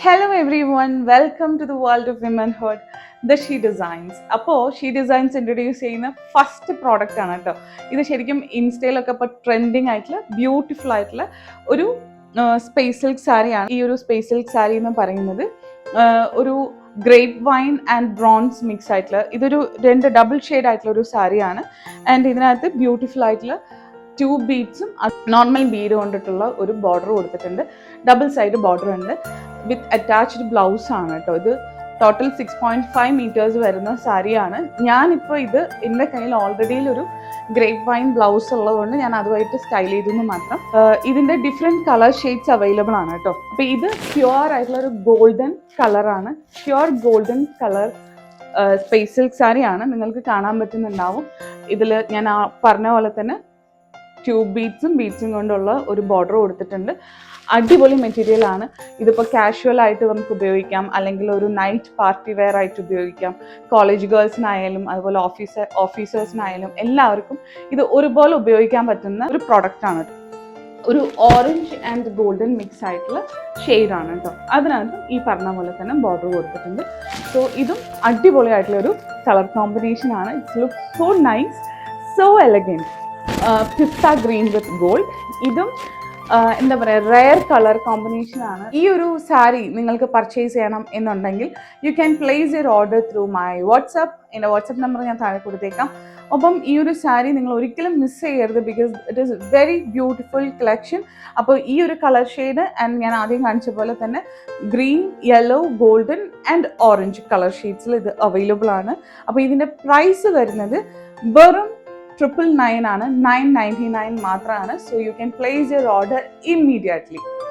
Hello everyone, welcome to the world of womanhood, the She Designs. അപ്പോൾ she designs introduce ചെയ്യുന്ന first product ആണ് കേട്ടോ. ഇത് ശരിക്കും ഇൻസ്റ്റയിലൊക്കെ ഇപ്പോൾ ട്രെൻഡിങ് ആയിട്ടുള്ള ബ്യൂട്ടിഫുൾ ആയിട്ടുള്ള ഒരു സ്പേസ് സിൽക്ക് സാരിയാണ്. ഈ ഒരു സ്പേസ് സിൽക്ക് സാരി എന്ന് പറയുന്നത് ഒരു grape wine and bronze mix ആയിട്ടുള്ള ഇതൊരു രണ്ട് ഡബിൾ ഷെയ്ഡ് ആയിട്ടുള്ള ഒരു സാരിയാണ്. ആൻഡ് ഇതിനകത്ത് ബ്യൂട്ടിഫുൾ ആയിട്ടുള്ള 2 ബീഡ്സും നോർമൽ ബീഡ് കൊണ്ടിട്ടുള്ള ഒരു ബോർഡർ കൊടുത്തിട്ടുണ്ട്. ഡബിൾ സൈഡ് ബോർഡർ ഉണ്ട് വിത്ത് അറ്റാച്ച്ഡ് ബ്ലൗസ് ആണ് കേട്ടോ. ഇത് ടോട്ടൽ 6.5 മീറ്റേഴ്സ് വരുന്ന സാരിയാണ്. ഞാനിപ്പോൾ ഇത് എൻ്റെ കയ്യിൽ ഓൾറെഡി ഒരു ഗ്രേപ്പ് വൈൻ ബ്ലൗസ് ഉള്ളതുകൊണ്ട് ഞാൻ അതുമായിട്ട് സ്റ്റൈൽ ചെയ്തെന്ന് മാത്രം. ഇതിൻ്റെ ഡിഫറെൻറ്റ് കളർ ഷെയ്ഡ്സ് അവൈലബിൾ ആണ് കേട്ടോ. അപ്പോൾ ഇത് പ്യുവർ ആയിട്ടുള്ള ഒരു ഗോൾഡൻ കളറാണ്. Pure golden colour space silk സാരിയാണ്. നിങ്ങൾക്ക് കാണാൻ പറ്റുന്നുണ്ടാവും. ഇതിൽ ഞാൻ പറഞ്ഞ പോലെ തന്നെ ട്യൂബ് ബീഡ്സും കൊണ്ടുള്ള ഒരു ബോർഡർ കൊടുത്തിട്ടുണ്ട്. അടിപൊളി മെറ്റീരിയൽ ആണ്. ഇതിപ്പോൾ കാഷ്വൽ ആയിട്ട് നമുക്ക് ഉപയോഗിക്കാം, അല്ലെങ്കിൽ ഒരു നൈറ്റ് പാർട്ടി വെയർ ആയിട്ട് ഉപയോഗിക്കാം. കോളേജ് ഗേൾസിനായാലും അതുപോലെ ഓഫീസേഴ്സിനായാലും എല്ലാവർക്കും ഇത് ഒരുപോലെ ഉപയോഗിക്കാൻ പറ്റുന്ന ഒരു പ്രോഡക്റ്റ് ആണ്. ഒരു ഓറഞ്ച് ആൻഡ് ഗോൾഡൻ മിക്സ് ആയിട്ടുള്ള ഷെയ്ഡാണ് കേട്ടോ. അതിനകത്ത് ഈ പറഞ്ഞ പോലെ തന്നെ ബോർഡർ കൊടുത്തിട്ടുണ്ട്. സോ ഇതും അടിപൊളിയായിട്ടുള്ളൊരു കളർ കോമ്പിനേഷൻ ആണ്. It's look so nice, so elegant. Pista green with gold. ഇതും എന്താ പറയുക, റെയർ കളർ കോമ്പിനേഷൻ ആണ്. ഈ ഒരു സാരി നിങ്ങൾക്ക് പർച്ചേസ് ചെയ്യണം എന്നുണ്ടെങ്കിൽ you can place your order through my WhatsApp. എൻ്റെ വാട്സപ്പ് നമ്പർ ഞാൻ താഴെ കൊടുത്തേക്കാം. ഒപ്പം ഈ ഒരു സാരി നിങ്ങൾ ഒരിക്കലും മിസ് ചെയ്യരുത്, because it is very beautiful collection. അപ്പോൾ ഈ ഒരു കളർ ഷെയ്ഡ് ആൻഡ് ഞാൻ ആദ്യം കാണിച്ച പോലെ തന്നെ green, yellow, golden and orange colour ഷെയ്ഡ്സിൽ ഇത് അവൈലബിൾ ആണ്. അപ്പോൾ ഇതിൻ്റെ പ്രൈസ് വരുന്നത് വെറും 999 ആണ്, 999 മാത്രമാണ്. So you can place your order immediately.